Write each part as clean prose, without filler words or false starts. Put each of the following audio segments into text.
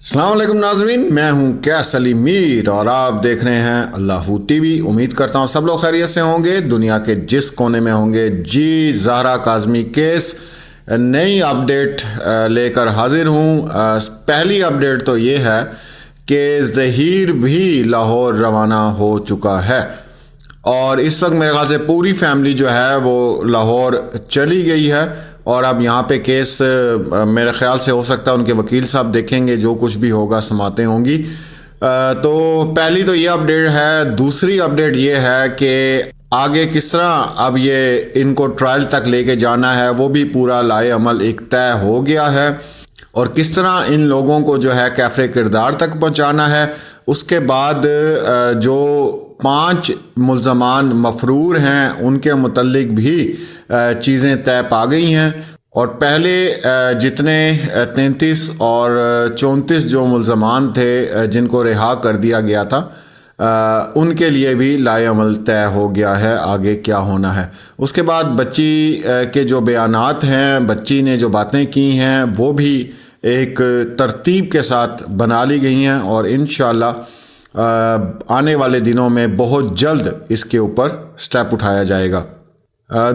السلام علیکم ناظرین، میں ہوں کیس علی میر اور آپ دیکھ رہے ہیں اللہ ٹی وی۔ امید کرتا ہوں سب لوگ خیریت سے ہوں گے، دنیا کے جس کونے میں ہوں گے۔ جی زہرا کاظمی کیس نئی اپڈیٹ لے کر حاضر ہوں۔ پہلی اپڈیٹ تو یہ ہے کہ ظہیر بھی لاہور روانہ ہو چکا ہے اور اس وقت میرے خیال سے پوری فیملی جو ہے وہ لاہور چلی گئی ہے، اور اب یہاں پہ کیس میرے خیال سے ہو سکتا ہے ان کے وکیل صاحب دیکھیں گے، جو کچھ بھی ہوگا سماعتیں ہوں گی۔ تو پہلی تو یہ اپڈیٹ ہے۔ دوسری اپڈیٹ یہ ہے کہ آگے کس طرح اب یہ ان کو ٹرائل تک لے کے جانا ہے، وہ بھی پورا لائے عمل ایک طے ہو گیا ہے، اور کس طرح ان لوگوں کو جو ہے کیفر کردار تک پہنچانا ہے۔ اس کے بعد جو 5 ملزمان مفرور ہیں ان کے متعلق بھی چیزیں طے پا گئی ہیں، اور پہلے جتنے 33 اور 34 جو ملزمان تھے جن کو رہا کر دیا گیا تھا، ان کے لیے بھی لائے عمل طے ہو گیا ہے آگے کیا ہونا ہے۔ اس کے بعد بچی کے جو بیانات ہیں، بچی نے جو باتیں کی ہیں، وہ بھی ایک ترتیب کے ساتھ بنا لی گئی ہیں، اور انشاءاللہ آنے والے دنوں میں بہت جلد اس کے اوپر سٹیپ اٹھایا جائے گا۔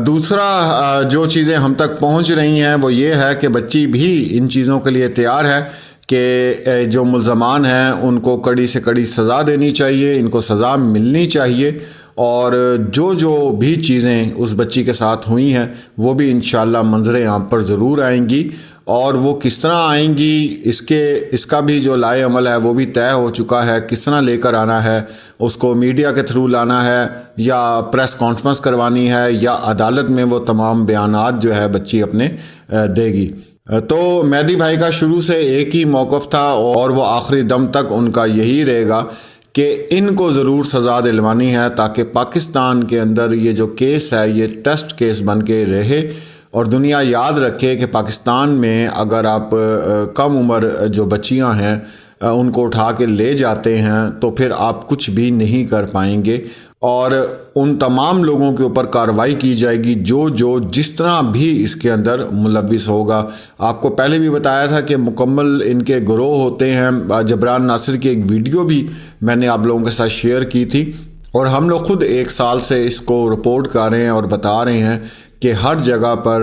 دوسرا جو چیزیں ہم تک پہنچ رہی ہیں وہ یہ ہے کہ بچی بھی ان چیزوں کے لیے تیار ہے کہ جو ملزمان ہیں ان کو کڑی سے کڑی سزا دینی چاہیے، ان کو سزا ملنی چاہیے، اور جو بھی چیزیں اس بچی کے ساتھ ہوئی ہیں وہ بھی انشاءاللہ منظر عام پر ضرور آئیں گی، اور وہ کس طرح آئیں گی اس کا بھی جو لائے عمل ہے وہ بھی طے ہو چکا ہے۔ کس طرح لے کر آنا ہے، اس کو میڈیا کے تھرو لانا ہے یا پریس کانفرنس کروانی ہے، یا عدالت میں وہ تمام بیانات جو ہے بچی اپنے دے گی۔ تو مہدی بھائی کا شروع سے ایک ہی موقف تھا، اور وہ آخری دم تک ان کا یہی رہے گا کہ ان کو ضرور سزا دلوانی ہے، تاکہ پاکستان کے اندر یہ جو کیس ہے یہ ٹیسٹ کیس بن کے رہے، اور دنیا یاد رکھے کہ پاکستان میں اگر آپ کم عمر جو بچیاں ہیں ان کو اٹھا کے لے جاتے ہیں تو پھر آپ کچھ بھی نہیں کر پائیں گے، اور ان تمام لوگوں کے اوپر کارروائی کی جائے گی جو جس طرح بھی اس کے اندر ملوث ہوگا۔ آپ کو پہلے بھی بتایا تھا کہ مکمل ان کے گروہ ہوتے ہیں۔ جبران ناصر کی ایک ویڈیو بھی میں نے آپ لوگوں کے ساتھ شیئر کی تھی، اور ہم لوگ خود 1 سال سے اس کو رپورٹ کر رہے ہیں اور بتا رہے ہیں کہ ہر جگہ پر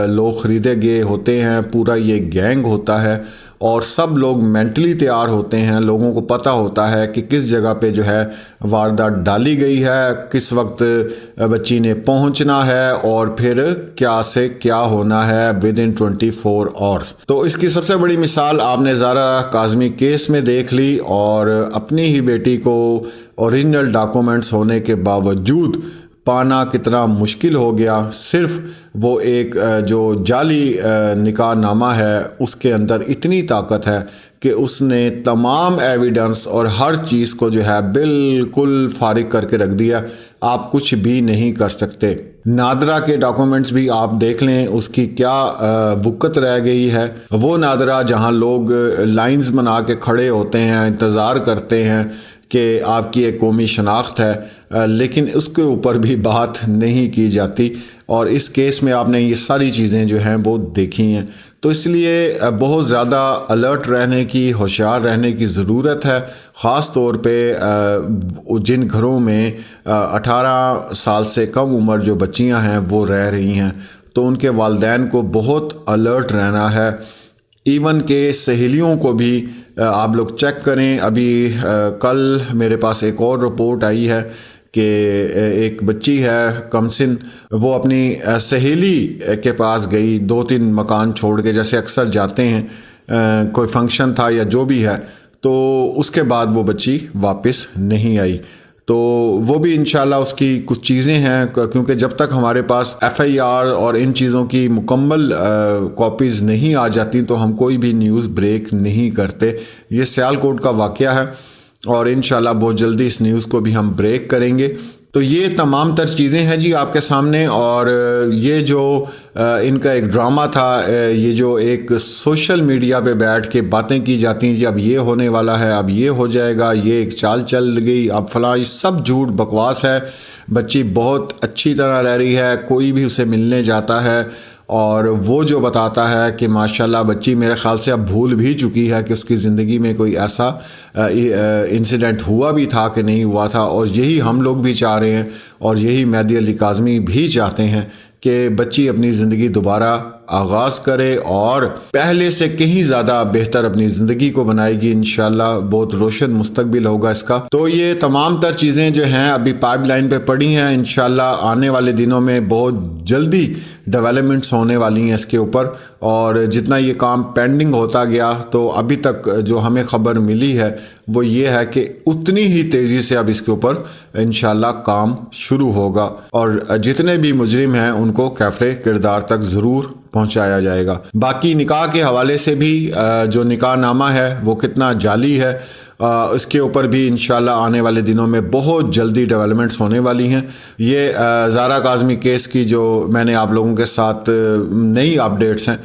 لوگ خریدے گئے ہوتے ہیں، پورا یہ گینگ ہوتا ہے، اور سب لوگ مینٹلی تیار ہوتے ہیں۔ لوگوں کو پتہ ہوتا ہے کہ کس جگہ پہ جو ہے واردات ڈالی گئی ہے، کس وقت بچی نے پہنچنا ہے، اور پھر کیا سے کیا ہونا ہے within 24 hours۔ تو اس کی سب سے بڑی مثال آپ نے زہرا کاظمی کیس میں دیکھ لی، اور اپنی ہی بیٹی کو اوریجنل ڈاکومنٹس ہونے کے باوجود پانا کتنا مشکل ہو گیا۔ صرف وہ ایک جو جعلی نکاح نامہ ہے اس کے اندر اتنی طاقت ہے کہ اس نے تمام ایویڈنس اور ہر چیز کو جو ہے بالکل فارغ کر کے رکھ دیا۔ آپ کچھ بھی نہیں کر سکتے۔ نادرہ کے ڈاکومنٹس بھی آپ دیکھ لیں، اس کی کیا وقت رہ گئی ہے۔ وہ نادرہ جہاں لوگ لائنز بنا کے کھڑے ہوتے ہیں، انتظار کرتے ہیں کہ آپ کی ایک قومی شناخت ہے، لیکن اس کے اوپر بھی بات نہیں کی جاتی، اور اس کیس میں آپ نے یہ ساری چیزیں جو ہیں وہ دیکھی ہیں۔ تو اس لیے بہت زیادہ الرٹ رہنے کی، ہوشیار رہنے کی ضرورت ہے، خاص طور پہ جن گھروں میں 18 سال سے کم عمر جو بچیاں ہیں وہ رہ رہی ہیں، تو ان کے والدین کو بہت الرٹ رہنا ہے۔ ایون کہ سہیلیوں کو بھی آپ لوگ چیک کریں۔ ابھی کل میرے پاس ایک اور رپورٹ آئی ہے کہ ایک بچی ہے کمسن، وہ اپنی سہیلی کے پاس گئی 2-3 مکان چھوڑ کے، جیسے اکثر جاتے ہیں، کوئی فنکشن تھا یا جو بھی ہے، تو اس کے بعد وہ بچی واپس نہیں آئی۔ تو وہ بھی انشاءاللہ اس کی کچھ چیزیں ہیں، کیونکہ جب تک ہمارے پاس FIR اور ان چیزوں کی مکمل کاپیز نہیں آ جاتی تو ہم کوئی بھی نیوز بریک نہیں کرتے۔ یہ سیالکوٹ کا واقعہ ہے، اور انشاءاللہ بہت جلدی اس نیوز کو بھی ہم بریک کریں گے۔ تو یہ تمام تر چیزیں ہیں جی آپ کے سامنے، اور یہ جو ان کا ایک ڈرامہ تھا، یہ جو ایک سوشل میڈیا پہ بیٹھ کے باتیں کی جاتی ہیں، جی اب یہ ہونے والا ہے، اب یہ ہو جائے گا، یہ ایک چال چل گئی، اب فلاں، یہ سب جھوٹ بکواس ہے۔ بچی بہت اچھی طرح رہ رہی ہے، کوئی بھی اسے ملنے جاتا ہے اور وہ جو بتاتا ہے کہ ماشاءاللہ بچی میرے خیال سے اب بھول بھی چکی ہے کہ اس کی زندگی میں کوئی ایسا انسیڈنٹ ہوا بھی تھا کہ نہیں ہوا تھا، اور یہی ہم لوگ بھی چاہ رہے ہیں اور یہی مہدی علی کاظمی بھی چاہتے ہیں کہ بچی اپنی زندگی دوبارہ آغاز کرے اور پہلے سے کہیں زیادہ بہتر اپنی زندگی کو بنائے گی انشاءاللہ، بہت روشن مستقبل ہوگا اس کا۔ تو یہ تمام تر چیزیں جو ہیں ابھی پائپ لائن پہ پڑی ہیں، انشاءاللہ آنے والے دنوں میں بہت جلدی ڈیولپمنٹس ہونے والی ہیں اس کے اوپر، اور جتنا یہ کام پینڈنگ ہوتا گیا تو ابھی تک جو ہمیں خبر ملی ہے وہ یہ ہے کہ اتنی ہی تیزی سے اب اس کے اوپر انشاءاللہ کام شروع ہوگا، اور جتنے بھی مجرم ہیں ان کو کیفرے کردار تک ضرور پہنچایا جائے گا۔ باقی نکاح کے حوالے سے بھی جو نکاح نامہ ہے وہ کتنا جعلی ہے، اس کے اوپر بھی انشاءاللہ آنے والے دنوں میں بہت جلدی ڈیولپمنٹس ہونے والی ہیں۔ یہ زہرا کاظمی کیس کی جو میں نے آپ لوگوں کے ساتھ نئی اپڈیٹس ہیں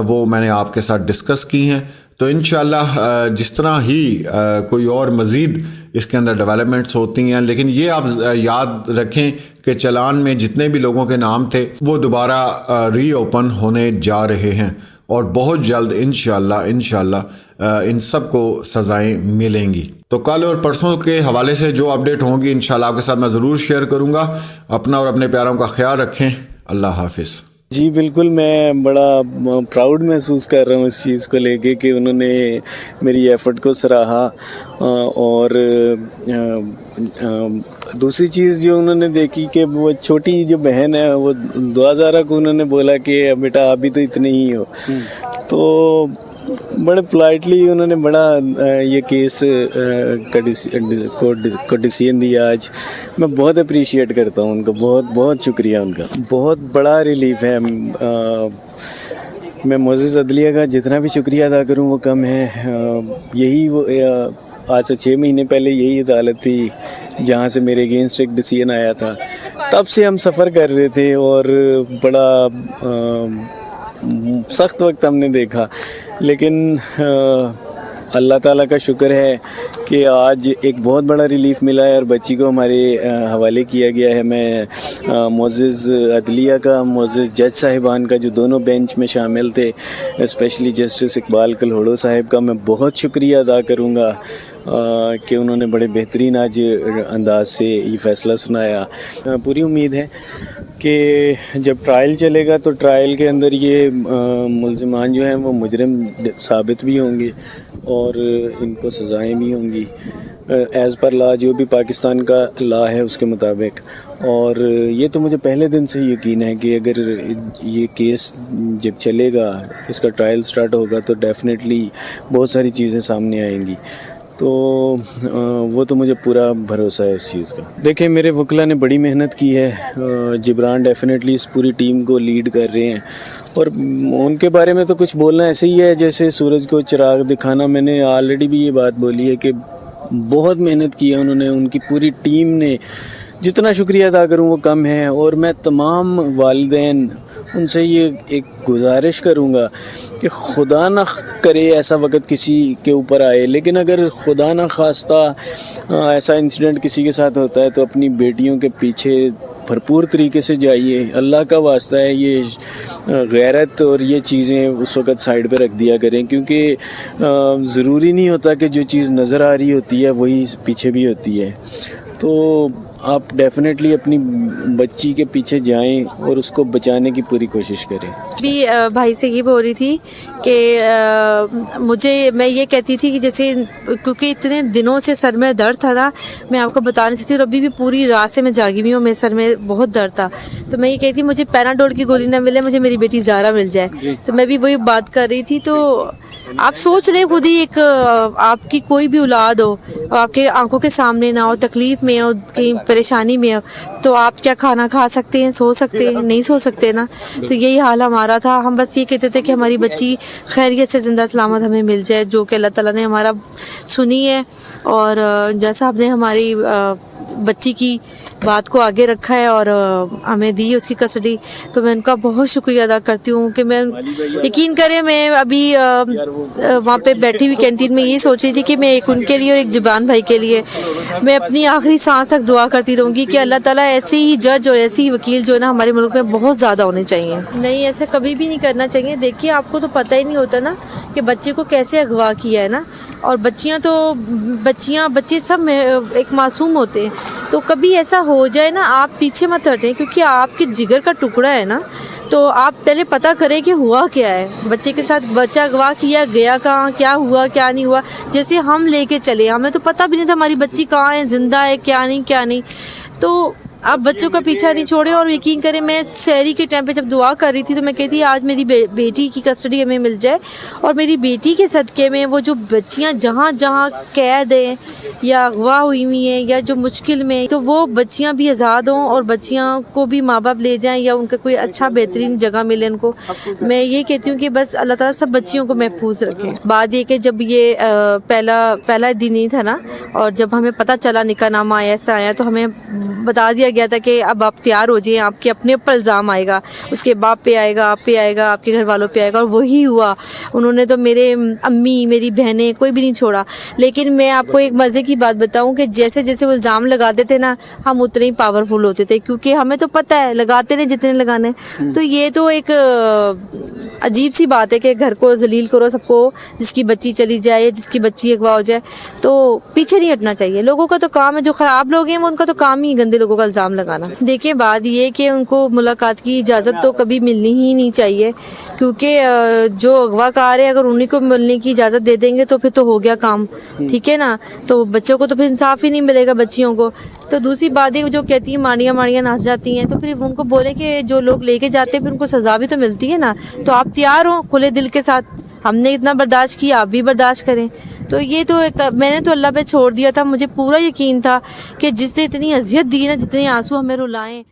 وہ میں نے آپ کے ساتھ ڈسکس کی ہیں، تو انشاءاللہ جس طرح ہی کوئی اور مزید اس کے اندر ڈیولپمنٹس ہوتی ہیں، لیکن یہ آپ یاد رکھیں کہ چلان میں جتنے بھی لوگوں کے نام تھے وہ دوبارہ ری اوپن ہونے جا رہے ہیں، اور بہت جلد انشاءاللہ ان سب کو سزائیں ملیں گی۔ تو کل اور پرسوں کے حوالے سے جو اپڈیٹ ہوں گی انشاءاللہ آپ کے ساتھ میں ضرور شیئر کروں گا۔ اپنا اور اپنے پیاروں کا خیال رکھیں، اللہ حافظ۔ جی بالکل، میں بڑا پراؤڈ محسوس کر رہا ہوں اس چیز کو لے کے کہ انہوں نے میری ایفرٹ کو سراہا، اور دوسری چیز جو انہوں نے دیکھی کہ وہ چھوٹی جو بہن ہے وہ دعا زارہ کو انہوں نے بولا کہ بیٹا ابھی تو اتنے ہی ہو، تو بڑے پولائٹلی انہوں نے بڑا یہ کیس کو ڈیسیژن دیا۔ آج میں بہت اپریشیٹ کرتا ہوں ان کا، بہت بہت شکریہ ان کا، بہت بڑا ریلیف ہے۔ میں معزز عدلیہ کا جتنا بھی شکریہ ادا کروں وہ کم ہے۔ یہی وہ آج سے 6 مہینے پہلے یہی عدالت تھی جہاں سے میرے اگینسٹ ایک ڈیسیژن آیا تھا، تب سے ہم سفر کر رہے تھے اور بڑا سخت وقت ہم نے دیکھا، لیکن اللہ تعالیٰ کا شکر ہے کہ آج ایک بہت بڑا ریلیف ملا ہے اور بچی کو ہمارے حوالے کیا گیا ہے۔ میں معزز عدلیہ کا، معزز جج صاحبان کا جو دونوں بینچ میں شامل تھے، اسپیشلی جسٹس اقبال کلہوڑو صاحب کا میں بہت شکریہ ادا کروں گا کہ انہوں نے بڑے بہترین آج انداز سے یہ فیصلہ سنایا۔ پوری امید ہے کہ جب ٹرائل چلے گا تو ٹرائل کے اندر یہ ملزمان جو ہیں وہ مجرم ثابت بھی ہوں گے اور ان کو سزائیں بھی ہوں گی ایز پر لا، جو بھی پاکستان کا لا ہے اس کے مطابق۔ اور یہ تو مجھے پہلے دن سے یقین ہے کہ اگر یہ کیس جب چلے گا، اس کا ٹرائل سٹارٹ ہوگا تو ڈیفینیٹلی بہت ساری چیزیں سامنے آئیں گی، تو وہ تو مجھے پورا بھروسہ ہے اس چیز کا۔ دیکھیں میرے وکلا نے بڑی محنت کی ہے، جبران ڈیفینیٹلی اس پوری ٹیم کو لیڈ کر رہے ہیں، اور ان کے بارے میں تو کچھ بولنا ایسے ہی ہے جیسے سورج کو چراغ دکھانا۔ میں نے آلریڈی بھی یہ بات بولی ہے کہ بہت محنت کی ہے انہوں نے، ان کی پوری ٹیم نے، جتنا شکریہ ادا کروں وہ کم ہے۔ اور میں تمام والدین ان سے یہ ایک گزارش کروں گا کہ خدا نہ کرے ایسا وقت کسی کے اوپر آئے، لیکن اگر خدا نہ خواستہ ایسا انسیڈنٹ کسی کے ساتھ ہوتا ہے تو اپنی بیٹیوں کے پیچھے بھرپور طریقے سے جائیے۔ اللہ کا واسطہ ہے، یہ غیرت اور یہ چیزیں اس وقت سائڈ پہ رکھ دیا کریں، کیونکہ ضروری نہیں ہوتا کہ جو چیز نظر آ رہی ہوتی ہے وہی پیچھے بھی ہوتی ہے۔ تو آپ ڈیفینیٹلی اپنی بچی کے پیچھے جائیں اور اس کو بچانے کی پوری کوشش کریں۔ بھی بھائی سے یہ بول رہی تھی کہ میں یہ کہتی تھی کہ جیسے کیونکہ اتنے دنوں سے سر میں درد تھا نا، میں آپ کو بتا نہیں سکتی، اور ابھی بھی پوری رات سے میں جاگی ہوئی ہوں، میرے سر میں بہت درد تھا، تو میں یہ کہتی تھی مجھے پیناڈول کی گولی نہ ملے، مجھے میری بیٹی زہرا مل جائے۔ تو میں بھی وہی بات کر رہی تھی، تو آپ سوچ لیں خود ہی، ایک آپ کی کوئی بھی اولاد ہو، آپ کے آنکھوں کے سامنے نہ ہو، تکلیف میں ہو، کہیں پریشانی میں ہو، تو آپ کیا کھانا کھا سکتے ہیں، سو سکتے ہیں؟ نہیں سو سکتے نا۔ تو یہی حال ہمارا تھا، ہم بس یہ کہتے تھے کہ ہماری بچی خیریت سے زندہ سلامت ہمیں مل جائے، جو کہ اللہ تعالیٰ نے ہمارا سنی ہے، اور جیسا آپ نے ہماری بچی کی بات کو آگے رکھا ہے اور ہمیں دی اس کی کسٹڈی. تو میں ان کا بہت شکریہ ادا کرتی ہوں کہ میں یقین کریں میں ابھی وہاں پہ بیٹھی ہوئی کینٹین میں یہ سوچ رہی تھی کہ میں ایک ان کے لیے اور ایک جبان بھائی کے لیے میں اپنی آخری سانس تک دعا کرتی رہوں گی کہ اللہ تعالیٰ ایسے ہی جج اور ایسے ہی وکیل جو ہے نا ہمارے ملک میں بہت زیادہ ہونے چاہیے. نہیں ایسا کبھی بھی نہیں کرنا چاہیے. دیکھیے آپ کو تو پتہ ہی نہیں ہوتا نا کہ بچے کو کیسے اغوا کیا ہے نا, اور بچے سب ایک معصوم ہوتے ہیں. تو کبھی ایسا ہو جائے نا آپ پیچھے مت ہٹیں, کیونکہ آپ کے جگر کا ٹکڑا ہے نا, تو آپ پہلے پتہ کریں کہ ہوا کیا ہے بچے کے ساتھ. بچہ اغوا کیا گیا کہاں, کیا ہوا کیا نہیں ہوا. جیسے ہم لے کے چلے, ہمیں تو پتہ بھی نہیں تھا ہماری بچی کہاں ہے, زندہ ہے کیا نہیں. تو آپ بچوں کا پیچھا نہیں چھوڑیں. اور یقین کریں میں سحری کے ٹائم پہ جب دعا کر رہی تھی تو میں کہتی آج میری بیٹی کی کسٹڈی ہمیں مل جائے, اور میری بیٹی کے صدقے میں وہ جو بچیاں جہاں قید ہیں یا اغوا ہوئی ہوئی ہیں یا جو مشکل میں, تو وہ بچیاں بھی آزاد ہوں اور بچیاں کو بھی ماں باپ لے جائیں یا ان کا کوئی اچھا بہترین جگہ ملے ان کو. میں یہ کہتی ہوں کہ بس اللہ تعالیٰ سب بچیوں کو محفوظ رکھیں. بات یہ کہ جب یہ پہلا دن ہی تھا نا, اور جب ہمیں پتہ چلا نکاح نامہ ایسا آیا تو ہمیں بتا دیا گیا تھا کہ اب آپ تیار ہو جائیں, آپ کے اپنے اوپر الزام آئے گا, اس کے باپ پہ آئے گا, آپ پہ آئے گا, آپ کے گھر والوں پہ آئے گا. اور وہی ہوا. انہوں نے تو میرے امی, میری بہنیں, کوئی بھی نہیں چھوڑا. لیکن میں آپ کو ایک مزے کی بات بتاؤں کہ جیسے جیسے وہ الزام لگاتے تھے نا ہم اتنے ہی پاورفل ہوتے تھے, کیونکہ ہمیں تو پتہ ہے لگاتے نہیں جتنے لگانے. تو یہ تو ایک عجیب سی بات ہے کہ گھر کو ذلیل کرو سب کو, جس کی بچی چلی جائے, جس کی بچی اغوا ہو جائے. تو پیچھے نہیں ہٹنا چاہیے. لوگوں کا تو کام ہے, جو خراب لوگ ہیں وہ ان کا تو کام ہی گندے لوگوں کا الزام لگانا. دیکھیں بات یہ کہ ان کو ملاقات کی اجازت تو کبھی ملنی ہی نہیں چاہیے, کیونکہ جو اغوا کار ہے اگر انہیں کو ملنے کی اجازت دے دیں گے تو پھر تو ہو گیا کام, ٹھیک ہے نا. تو بچوں کو تو پھر انصاف ہی نہیں ملے گا بچیوں کو. تو دوسری بات ہے جو کہتی ہیں ماڑیاں ناچ جاتی ہیں, تو پھر ان کو بولیں کہ جو لوگ لے کے جاتے ہیں پھر ان کو سزا بھی تو ملتی ہے نا. تو آپ تیار ہوں کھلے دل کے ساتھ, ہم نے اتنا برداشت کیا آپ بھی برداشت کریں. تو یہ تو میں نے تو اللہ پہ چھوڑ دیا تھا. مجھے پورا یقین تھا کہ جس سے اتنی اذیت دی نا, جتنے آنسو ہمیں رلائیں.